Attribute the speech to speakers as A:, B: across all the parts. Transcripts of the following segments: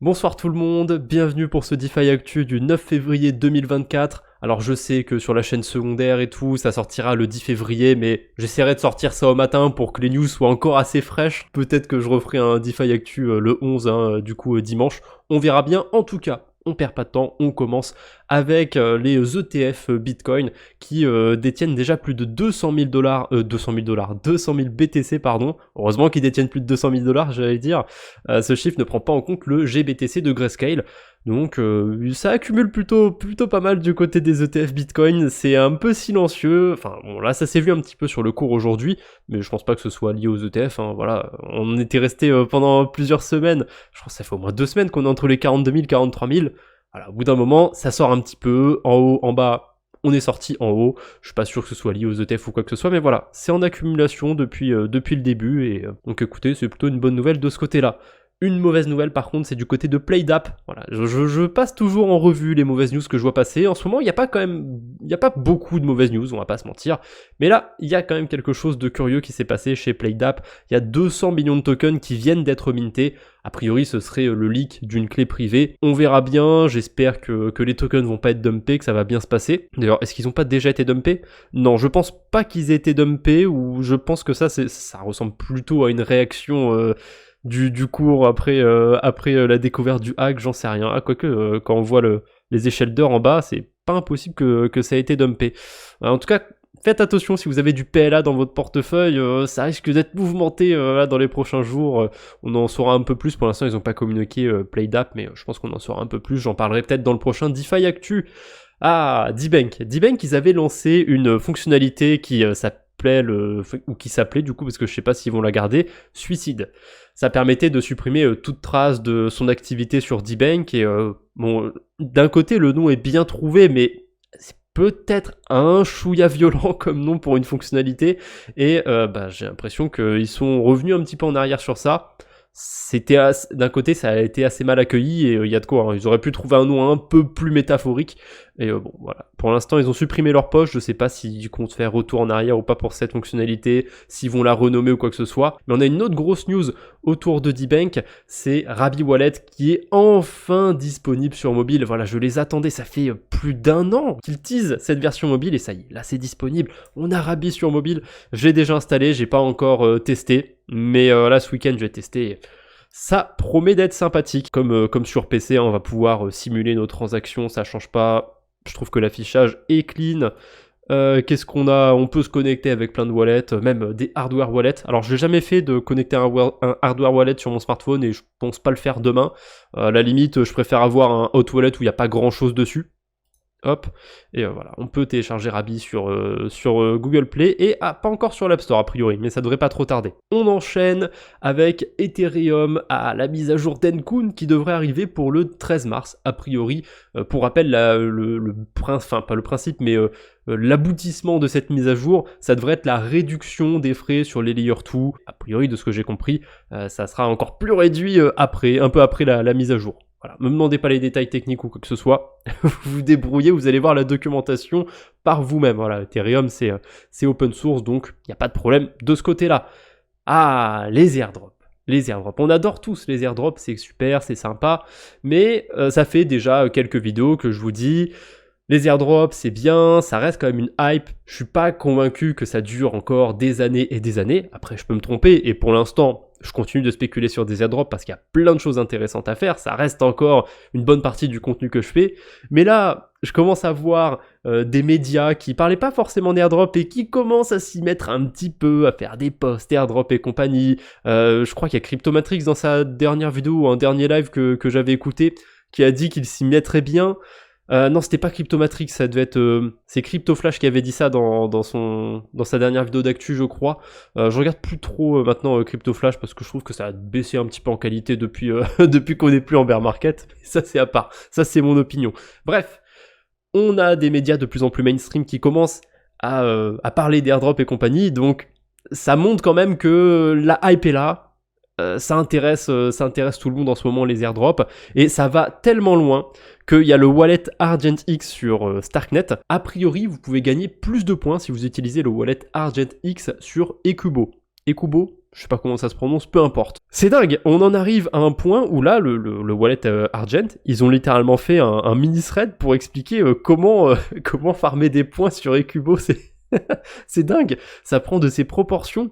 A: Bonsoir tout le monde, bienvenue pour ce DeFi Actu du 9 février 2024. Alors je sais que sur la chaîne secondaire et tout, ça sortira le 10 février, mais j'essaierai de sortir ça au matin pour que les news soient encore assez fraîches. Peut-être que je referai un DeFi Actu le 11, dimanche. On verra bien. En tout cas, on perd pas de temps, on commence avec les ETF Bitcoin qui détiennent déjà plus de 200 000 BTC, pardon. Heureusement qu'ils détiennent plus de 200 000 $, j'allais dire. Ce chiffre ne prend pas en compte le GBTC de Grayscale. Donc ça accumule plutôt pas mal du côté des ETF Bitcoin, c'est un peu silencieux, enfin bon là ça s'est vu un petit peu sur le cours aujourd'hui, mais je pense pas que ce soit lié aux ETF, voilà, on était resté pendant plusieurs semaines, je crois que ça fait au moins 2 semaines qu'on est entre les 42 000, 43 000, voilà, au bout d'un moment ça sort un petit peu, en haut, en bas, on est sorti en haut, je suis pas sûr que ce soit lié aux ETF ou quoi que ce soit, mais voilà, c'est en accumulation depuis le début, et donc écoutez, c'est plutôt une bonne nouvelle de ce côté-là. Une mauvaise nouvelle par contre, c'est du côté de PlayDAP. Voilà, je passe toujours en revue les mauvaises news que je vois passer. En ce moment, il n'y a pas beaucoup de mauvaises news, on va pas se mentir. Mais là, il y a quand même quelque chose de curieux qui s'est passé chez PlayDAP. Il y a 200 millions de tokens qui viennent d'être mintés. A priori, ce serait le leak d'une clé privée. On verra bien, j'espère que les tokens vont pas être dumpés, que ça va bien se passer. D'ailleurs, est-ce qu'ils ont pas déjà été dumpés? Non, je pense pas qu'ils aient été dumpés, ou je pense que ça ressemble plutôt à une réaction... du cours après la découverte du hack, j'en sais rien. Quoique, quand on voit les échelles d'heures en bas, c'est pas impossible que ça ait été dumpé. En tout cas, faites attention si vous avez du PLA dans votre portefeuille, ça risque d'être mouvementé là, dans les prochains jours. On en saura un peu plus. Pour l'instant, ils n'ont pas communiqué PlayDAP, mais je pense qu'on en saura un peu plus. J'en parlerai peut-être dans le prochain DeFi Actu. Ah, D-Bank, ils avaient lancé une fonctionnalité qui s'appelait du coup, parce que je sais pas s'ils vont la garder, Suicide. Ça permettait de supprimer toute trace de son activité sur D-Bank, et bon, d'un côté le nom est bien trouvé, mais c'est peut-être un chouïa violent comme nom pour une fonctionnalité, et j'ai l'impression qu'ils sont revenus un petit peu en arrière sur ça. D'un côté ça a été assez mal accueilli, et il y a de quoi, ils auraient pu trouver un nom un peu plus métaphorique, et bon voilà, pour l'instant ils ont supprimé leur poche, je sais pas s'ils comptent faire retour en arrière ou pas pour cette fonctionnalité, s'ils vont la renommer ou quoi que ce soit, mais on a une autre grosse news autour de D-Bank, c'est Rabi Wallet qui est enfin disponible sur mobile. Voilà, je les attendais, ça fait plus d'1 an qu'ils teasent cette version mobile, et ça y est, là c'est disponible, on a Rabi sur mobile, j'ai déjà installé, j'ai pas encore testé, mais là ce week-end je vais tester. Ça promet d'être sympathique, comme sur PC, on va pouvoir simuler nos transactions, ça change pas, je trouve que l'affichage est clean. Qu'est-ce qu'on a? On peut se connecter avec plein de wallets, même des hardware wallets. Alors je n'ai jamais fait de connecter un hardware wallet sur mon smartphone, et je pense pas le faire demain. À la limite, je préfère avoir un hot wallet où il n'y a pas grand chose dessus. Hop, et voilà, on peut télécharger Rabi sur Google Play, et pas encore sur l'App Store a priori, mais ça devrait pas trop tarder. On enchaîne avec Ethereum, la mise à jour d'Encun qui devrait arriver pour le 13 mars a priori. Pour rappel, pas le principe, mais l'aboutissement de cette mise à jour, ça devrait être la réduction des frais sur les Layer 2. A priori, de ce que j'ai compris, ça sera encore plus réduit un peu après la mise à jour. Voilà, me demandez pas les détails techniques ou quoi que ce soit, vous vous débrouillez, vous allez voir la documentation par vous-même. Voilà, Ethereum c'est open source, donc il n'y a pas de problème de ce côté-là. Ah, les airdrops. On adore tous les airdrops, c'est super, c'est sympa, mais ça fait déjà quelques vidéos que je vous dis, les airdrops c'est bien, ça reste quand même une hype, je suis pas convaincu que ça dure encore des années et des années, après je peux me tromper, et pour l'instant, je continue de spéculer sur des airdrops parce qu'il y a plein de choses intéressantes à faire, ça reste encore une bonne partie du contenu que je fais, mais là, je commence à voir des médias qui parlaient pas forcément d'airdrop et qui commencent à s'y mettre un petit peu, à faire des posts airdrop et compagnie. Je crois qu'il y a Cryptomatrix dans sa dernière vidéo ou un dernier live que j'avais écouté qui a dit qu'il s'y mettrait bien. Non, c'était pas Cryptomatrix, ça devait être... c'est CryptoFlash qui avait dit ça dans sa dernière vidéo d'actu, je crois. Je regarde plus trop maintenant CryptoFlash parce que je trouve que ça a baissé un petit peu en qualité depuis qu'on n'est plus en bear market. Ça, c'est à part. Ça, c'est mon opinion. Bref, on a des médias de plus en plus mainstream qui commencent à parler d'airdrop et compagnie, donc ça montre quand même que la hype est là. Ça intéresse tout le monde en ce moment, les airdrops, et ça va tellement loin qu'il y a le wallet Argent X sur Starknet. A priori, vous pouvez gagner plus de points si vous utilisez le wallet Argent X sur Ecubo. Ekubo, je sais pas comment ça se prononce, peu importe. C'est dingue, on en arrive à un point où là, le wallet Argent, ils ont littéralement fait un mini-thread pour expliquer comment farmer des points sur Ekubo, c'est dingue, ça prend de ses proportions.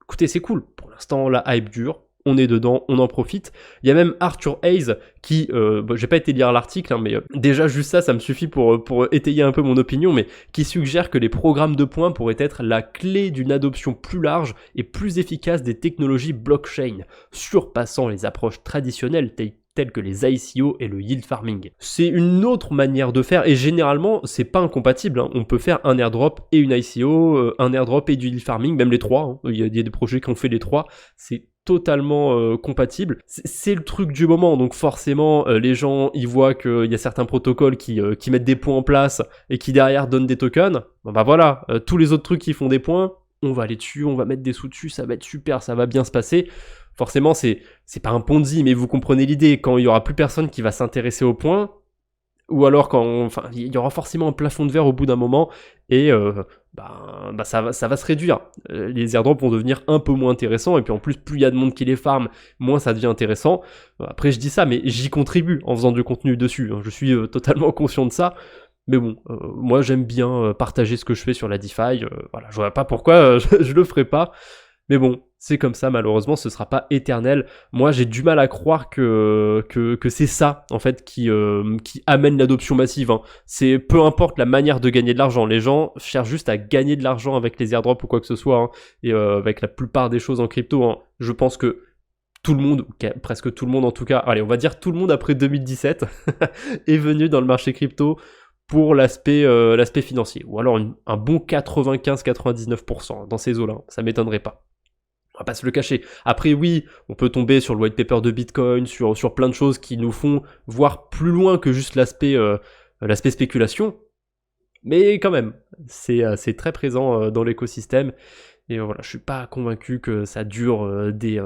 A: Écoutez, c'est cool, pour l'instant la hype dure, on est dedans, on en profite. Il y a même Arthur Hayes qui, j'ai pas été lire l'article, mais déjà juste ça me suffit pour étayer un peu mon opinion, mais qui suggère que les programmes de points pourraient être la clé d'une adoption plus large et plus efficace des technologies blockchain, surpassant les approches traditionnelles telles que les ICO et le yield farming. C'est une autre manière de faire, et généralement, c'est pas incompatible, hein. On peut faire un airdrop et une ICO, un airdrop et du yield farming, même les trois, hein. Il y a des projets qui ont fait les trois, c'est totalement compatible. C'est le truc du moment, donc forcément, les gens, ils voient qu'il y a certains protocoles qui mettent des points en place et qui derrière donnent des tokens. Bon bah voilà, tous les autres trucs qui font des points, on va aller dessus, on va mettre des sous dessus, ça va être super, ça va bien se passer. Forcément, c'est pas un Ponzi, mais vous comprenez l'idée, quand il y aura plus personne qui va s'intéresser aux points, ou alors il y aura forcément un plafond de verre au bout d'un moment, et ça va se réduire. Les airdrops vont devenir un peu moins intéressants, et puis en plus, plus il y a de monde qui les farm, moins ça devient intéressant. Après, je dis ça, mais j'y contribue en faisant du contenu dessus, hein. Je suis totalement conscient de ça. Mais bon, moi j'aime bien partager ce que je fais sur la DeFi, voilà, je vois pas pourquoi je le ferai pas. Mais bon, c'est comme ça, malheureusement, ce sera pas éternel. Moi, j'ai du mal à croire que c'est ça, en fait, qui amène l'adoption massive, hein. C'est peu importe la manière de gagner de l'argent. Les gens cherchent juste à gagner de l'argent avec les airdrops ou quoi que ce soit, hein. Et avec la plupart des choses en crypto, hein. Je pense que tout le monde, presque tout le monde en tout cas, allez, on va dire tout le monde après 2017, est venu dans le marché crypto pour l'aspect financier. Ou alors un bon 95-99% dans ces eaux-là, ça m'étonnerait pas. On va pas se le cacher. Après oui, on peut tomber sur le white paper de Bitcoin, sur plein de choses qui nous font voir plus loin que juste l'aspect spéculation, mais quand même, c'est très présent dans l'écosystème. Et voilà, je suis pas convaincu que ça dure des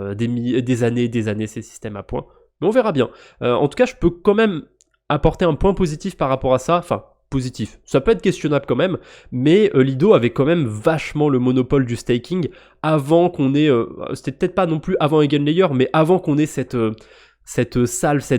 A: années ces systèmes à points. Mais on verra bien. En tout cas, je peux quand même apporter un point positif par rapport à ça. Enfin, positif. Ça peut être questionnable quand même, mais Lido avait quand même vachement le monopole du staking avant qu'on ait... c'était peut-être pas non plus avant Eigenlayer, mais avant qu'on ait cette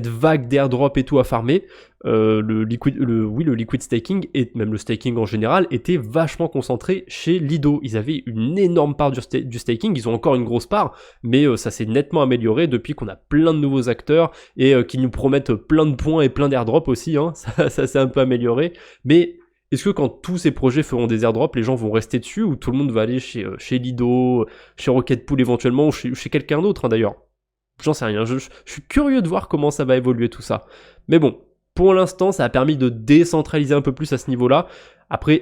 A: vague d'airdrop et tout à farmer, le liquid staking et même le staking en général était vachement concentré chez Lido. Ils avaient une énorme part du staking, ils ont encore une grosse part, mais ça s'est nettement amélioré depuis qu'on a plein de nouveaux acteurs et qui nous promettent plein de points et plein d'airdrops aussi, hein. Ça s'est un peu amélioré, mais est-ce que quand tous ces projets feront des airdrops, les gens vont rester dessus ou tout le monde va aller chez Lido, chez Rocket Pool éventuellement ou chez quelqu'un d'autre, hein, d'ailleurs? J'en sais rien, je suis curieux de voir comment ça va évoluer tout ça. Mais bon, pour l'instant, ça a permis de décentraliser un peu plus à ce niveau-là. Après,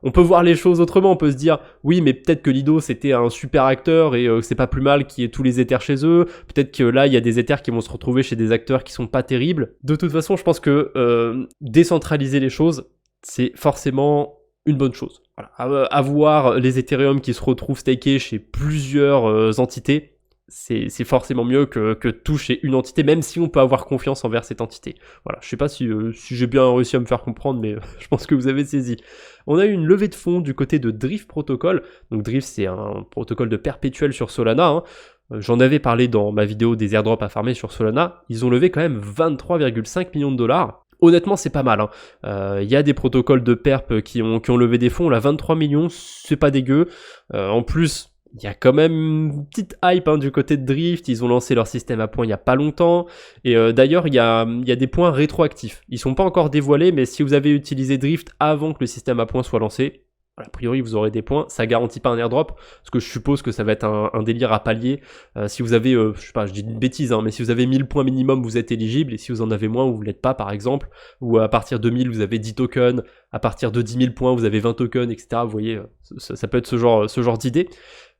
A: on peut voir les choses autrement, on peut se dire, oui, mais peut-être que Lido, c'était un super acteur et c'est pas plus mal qu'il y ait tous les Ethers chez eux. Peut-être que là, il y a des Ethers qui vont se retrouver chez des acteurs qui sont pas terribles. De toute façon, je pense que décentraliser les choses, c'est forcément une bonne chose. Voilà. Avoir les Ethereum qui se retrouvent stakés chez plusieurs entités, c'est forcément mieux que tout chez une entité, même si on peut avoir confiance envers cette entité. Voilà, je sais pas si j'ai bien réussi à me faire comprendre, mais je pense que vous avez saisi. On a eu une levée de fonds du côté de Drift Protocol. Donc Drift, c'est un protocole de perpétuel sur Solana, hein. J'en avais parlé dans ma vidéo des airdrops à farmer sur Solana. Ils ont levé quand même 23,5 millions de dollars. Honnêtement, c'est pas mal, hein. Y a des protocoles de perp qui ont levé des fonds. Là, 23 millions, c'est pas dégueu. En plus, il y a quand même une petite hype, hein, du côté de Drift. Ils ont lancé leur système à points il y a pas longtemps. Et d'ailleurs, il y a des points rétroactifs. Ils sont pas encore dévoilés, mais si vous avez utilisé Drift avant que le système à points soit lancé, a priori vous aurez des points. Ça garantit pas un airdrop, parce que je suppose que ça va être un délire à palier. Si vous avez, je sais pas, je dis une bêtise, hein, mais si vous avez 1000 points minimum, vous êtes éligible. Et si vous en avez moins, vous l'êtes pas, par exemple. Ou à partir de 1000, vous avez 10 tokens. À partir de 10 000 points, vous avez 20 tokens, etc. Vous voyez, ça peut être ce genre d'idée.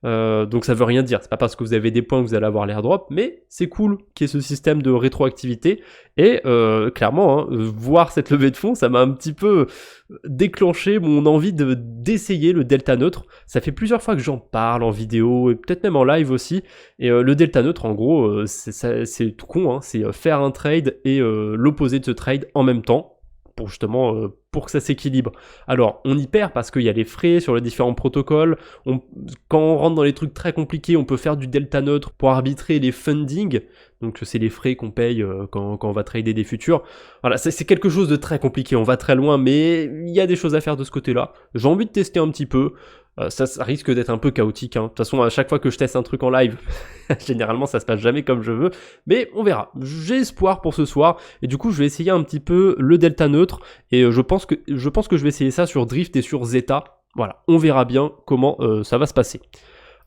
A: Donc ça veut rien dire, c'est pas parce que vous avez des points que vous allez avoir l'airdrop, mais c'est cool qu'il y ait ce système de rétroactivité, et clairement, hein, voir cette levée de fonds, ça m'a un petit peu déclenché mon envie d'essayer le delta neutre. Ça fait plusieurs fois que j'en parle en vidéo, et peut-être même en live aussi, et le delta neutre, en gros, c'est tout con, hein, c'est faire un trade et l'opposé de ce trade en même temps. pour justement pour que ça s'équilibre. Alors on y perd parce qu'il y a les frais sur les différents protocoles, quand on rentre dans les trucs très compliqués, on peut faire du delta neutre pour arbitrer les funding, donc c'est les frais qu'on paye quand on va trader des futurs. Voilà, c'est quelque chose de très compliqué, on va très loin, mais il y a des choses à faire de ce côté-là. J'ai envie de tester un petit peu. Ça risque d'être un peu chaotique, hein. De toute façon, à chaque fois que je teste un truc en live, généralement ça se passe jamais comme je veux, mais on verra. J'ai espoir pour ce soir, et du coup je vais essayer un petit peu le delta neutre, et je pense que je vais essayer ça sur Drift et sur Zeta. Voilà, on verra bien comment ça va se passer.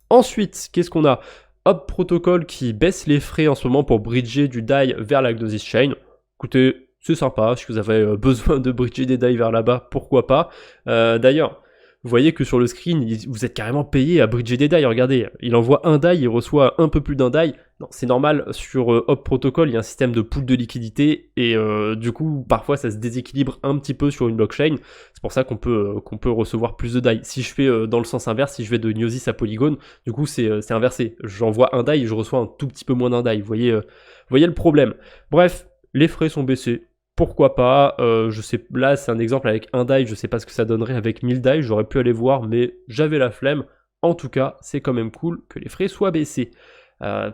A: Ensuite, qu'est-ce qu'on a? Hop Protocol qui baisse les frais en ce moment pour bridger du DAI vers la Gnosis Chain. Écoutez, c'est sympa, si vous avez besoin de bridger des DAI vers là-bas, pourquoi pas. D'ailleurs, vous voyez que sur le screen, vous êtes carrément payé à bridger des DAI, regardez, il envoie un DAI, il reçoit un peu plus d'un DAI. Non, c'est normal, sur Hop Protocol, il y a un système de pool de liquidité, et du coup, parfois ça se déséquilibre un petit peu sur une blockchain, c'est pour ça qu'on peut recevoir plus de DAI. Si je fais dans le sens inverse, si je vais de Gnosis à Polygon, du coup c'est inversé, j'envoie un DAI et je reçois un tout petit peu moins d'un DAI, vous voyez le problème. Bref, les frais sont baissés. Pourquoi pas, je sais, là c'est un exemple avec un DAI, je sais pas ce que ça donnerait avec 1000 DAI, j'aurais pu aller voir, mais j'avais la flemme. En tout cas, c'est quand même cool que les frais soient baissés.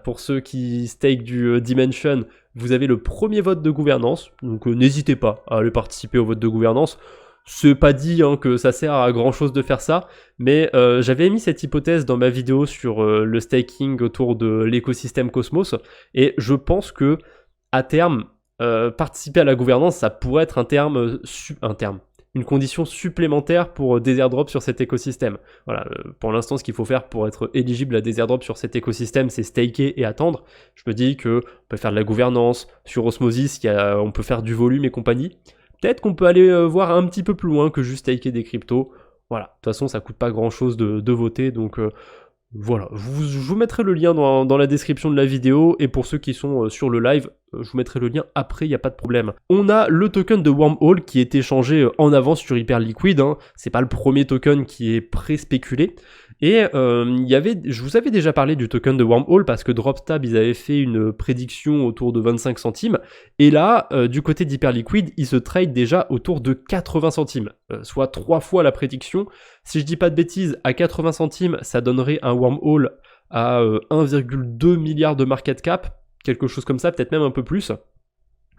A: Pour ceux qui stake du Dimension, vous avez le premier vote de gouvernance, donc n'hésitez pas à aller participer au vote de gouvernance. C'est pas dit que ça sert à grand chose de faire ça, mais j'avais émis cette hypothèse dans ma vidéo sur le staking autour de l'écosystème Cosmos, et je pense que à terme, participer à la gouvernance, ça pourrait être une condition supplémentaire pour des airdrops sur cet écosystème. Voilà, pour l'instant, ce qu'il faut faire pour être éligible à des airdrops sur cet écosystème, c'est staker et attendre. Je me dis que on peut faire de la gouvernance sur Osmosis, on peut faire du volume et compagnie. Peut-être qu'on peut aller voir un petit peu plus loin que juste staker des cryptos. Voilà, de toute façon, ça coûte pas grand-chose de voter, donc voilà, je vous mettrai le lien dans la description de la vidéo, et pour ceux qui sont sur le live, je vous mettrai le lien après, il n'y a pas de problème. On a le token de Wormhole qui est échangé en avance sur Hyperliquid, c'est pas le premier token qui est pré-spéculé, et je vous avais déjà parlé du token de Wormhole parce que Dropstab, ils avaient fait une prédiction autour de 25 centimes, et là, du côté d'Hyperliquid, il se trade déjà autour de 80 centimes, soit 3 fois la prédiction. Si je dis pas de bêtises, à 80 centimes, ça donnerait un Wormhole à 1,2 milliard de market cap, quelque chose comme ça, peut-être même un peu plus.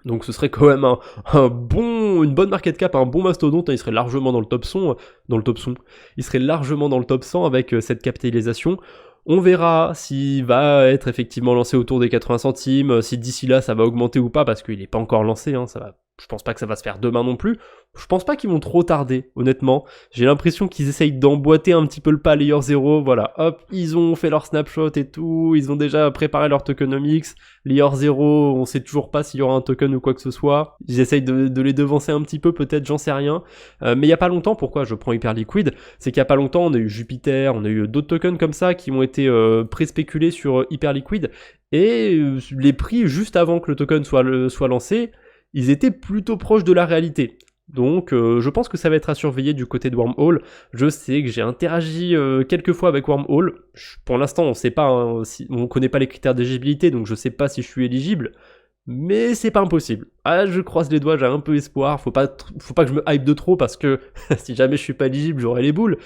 A: Donc ce serait quand même une bonne market cap, un bon mastodonte, il serait largement dans le top 100, il serait largement dans le top 100 avec cette capitalisation. On verra s'il va être effectivement lancé autour des 80 centimes, si d'ici là ça va augmenter ou pas, parce qu'il n'est pas encore lancé, je pense pas que ça va se faire demain non plus. Je pense pas qu'ils vont trop tarder, honnêtement. J'ai l'impression qu'ils essayent d'emboîter un petit peu le pas Layer 0, voilà, hop, ils ont fait leur snapshot et tout, ils ont déjà préparé leur tokenomics, Layer 0, on sait toujours pas s'il y aura un token ou quoi que ce soit, ils essayent de les devancer un petit peu, peut-être, j'en sais rien, mais il y a pas longtemps, pourquoi je prends Hyperliquid, c'est qu'il y a pas longtemps, on a eu Jupiter, on a eu d'autres tokens comme ça qui ont été pré-spéculés sur Hyperliquid, et les prix juste avant que le token soit lancé, ils étaient plutôt proches de la réalité. Donc je pense que ça va être à surveiller du côté de Wormhole. Je sais que j'ai interagi quelques fois avec Wormhole. Pour l'instant, on sait pas, on connaît pas les critères d'éligibilité, donc je sais pas si je suis éligible. Mais c'est pas impossible. Ah, je croise les doigts, j'ai un peu espoir. Faut pas que je me hype de trop parce que si jamais je suis pas éligible, j'aurai les boules.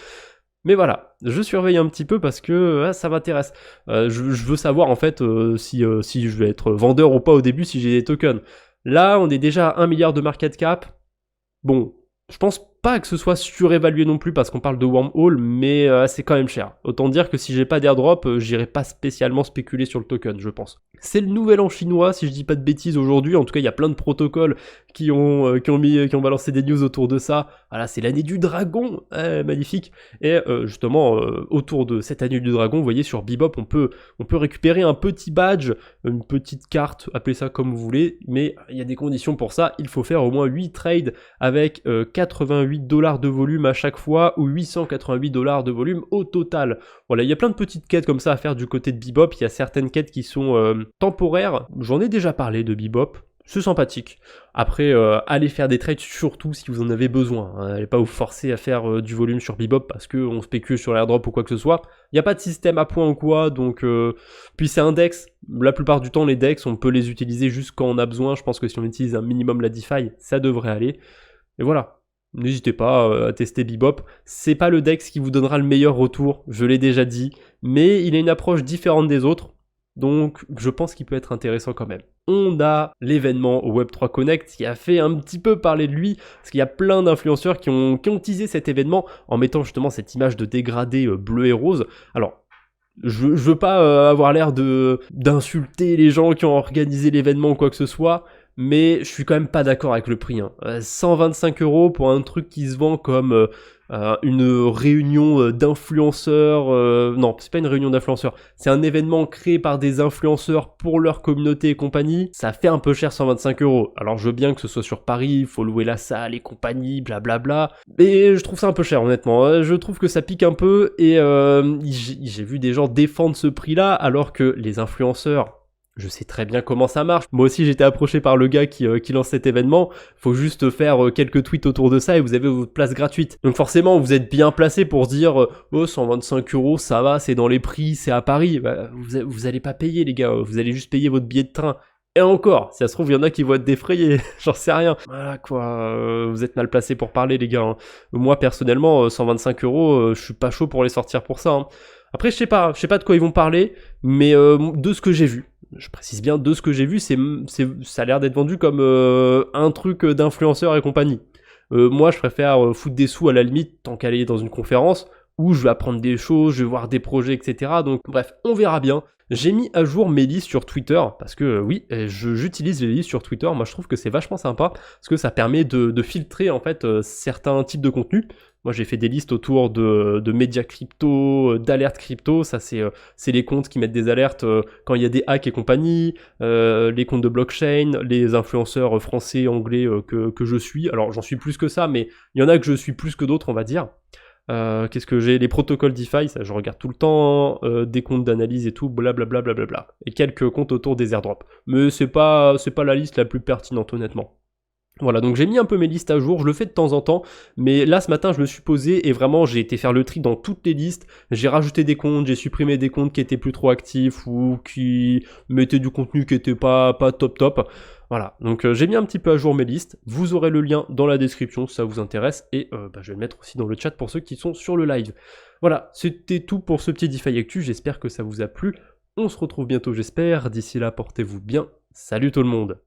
A: Mais voilà, je surveille un petit peu parce que ça m'intéresse. Je veux savoir en fait si je vais être vendeur ou pas au début si j'ai des tokens. Là, on est déjà à 1 milliard de market cap. Bon, je pense pas que ce soit surévalué non plus parce qu'on parle de Wormhole, mais c'est quand même cher. Autant dire que si j'ai pas d'airdrop, j'irai pas spécialement spéculer sur le token, je pense. C'est le nouvel an chinois, si je dis pas de bêtises aujourd'hui. En tout cas, il y a plein de protocoles qui ont balancé des news autour de ça. Voilà, c'est l'année du dragon, magnifique. Et justement, autour de cette année du dragon, vous voyez sur Bebop, on peut récupérer un petit badge, une petite carte, appelez ça comme vous voulez, mais il y a des conditions pour ça. Il faut faire au moins 8 trades avec 88 $ de volume à chaque fois, ou 888 $ de volume au total. Voilà, il y a plein de petites quêtes comme ça à faire du côté de Bebop. Il y a certaines quêtes qui sont temporaires. J'en ai déjà parlé de Bebop. C'est sympathique. Après, allez faire des trades surtout si vous en avez besoin. Allez pas vous forcer à faire du volume sur Bebop parce qu'on spécule sur l'airdrop ou quoi que ce soit. Il n'y a pas de système à points ou quoi, donc... Puis c'est un DEX. La plupart du temps, les DEX, on peut les utiliser juste quand on a besoin. Je pense que si on utilise un minimum la DeFi, ça devrait aller. Et voilà. N'hésitez pas à tester Bebop. C'est pas le Dex qui vous donnera le meilleur retour, je l'ai déjà dit, mais il a une approche différente des autres, donc je pense qu'il peut être intéressant quand même. On a l'événement Web3 Connect qui a fait un petit peu parler de lui, parce qu'il y a plein d'influenceurs qui ont teasé cet événement en mettant justement cette image de dégradé bleu et rose. Alors, je veux pas avoir l'air d'insulter les gens qui ont organisé l'événement ou quoi que ce soit, mais je suis quand même pas d'accord avec le prix. 125 € pour un truc qui se vend comme une réunion d'influenceurs. Non, c'est pas une réunion d'influenceurs. C'est un événement créé par des influenceurs pour leur communauté et compagnie. Ça fait un peu cher 125 €. Alors je veux bien que ce soit sur Paris, il faut louer la salle et compagnie, blablabla. Mais je trouve ça un peu cher honnêtement. Je trouve que ça pique un peu et j'ai vu des gens défendre ce prix-là alors que les influenceurs... Je sais très bien comment ça marche. Moi aussi, j'ai été approché par le gars qui lance cet événement. Faut juste faire quelques tweets autour de ça et vous avez votre place gratuite. Donc forcément, vous êtes bien placé pour se dire oh, 125 €, ça va, c'est dans les prix, c'est à Paris. Bah, vous allez pas payer, les gars. Vous allez juste payer votre billet de train. Et encore, si ça se trouve, il y en a qui vont être défrayés. J'en sais rien. Voilà, quoi. Vous êtes mal placé pour parler, les gars. Moi, personnellement, 125 €, je suis pas chaud pour les sortir pour ça. Après, je sais pas de quoi ils vont parler, mais de ce que j'ai vu. Je précise bien, de ce que j'ai vu, ça a l'air d'être vendu comme un truc d'influenceur et compagnie. Moi, je préfère foutre des sous à la limite, tant qu'aller dans une conférence, où je vais apprendre des choses, je vais voir des projets, etc. Donc bref, on verra bien. J'ai mis à jour mes listes sur Twitter, parce que oui, j'utilise les listes sur Twitter, moi je trouve que c'est vachement sympa, parce que ça permet de filtrer en fait certains types de contenus. Moi j'ai fait des listes autour de médias crypto, d'alertes crypto, ça c'est les comptes qui mettent des alertes quand il y a des hacks et compagnie, les comptes de blockchain, les influenceurs français, anglais que je suis. Alors j'en suis plus que ça, mais il y en a que je suis plus que d'autres on va dire. Qu'est-ce que j'ai? Les protocoles DeFi, ça je regarde tout le temps, des comptes d'analyse et tout, blablabla, blablabla. Et quelques comptes autour des airdrops. Mais c'est pas la liste la plus pertinente honnêtement. Voilà, donc j'ai mis un peu mes listes à jour, je le fais de temps en temps, mais là ce matin je me suis posé et vraiment j'ai été faire le tri dans toutes les listes, j'ai rajouté des comptes, j'ai supprimé des comptes qui étaient plus trop actifs ou qui mettaient du contenu qui était pas top. Voilà, donc j'ai mis un petit peu à jour mes listes, vous aurez le lien dans la description si ça vous intéresse et je vais le mettre aussi dans le chat pour ceux qui sont sur le live. Voilà, c'était tout pour ce petit DeFi Actu, j'espère que ça vous a plu, on se retrouve bientôt j'espère, d'ici là portez-vous bien, salut tout le monde.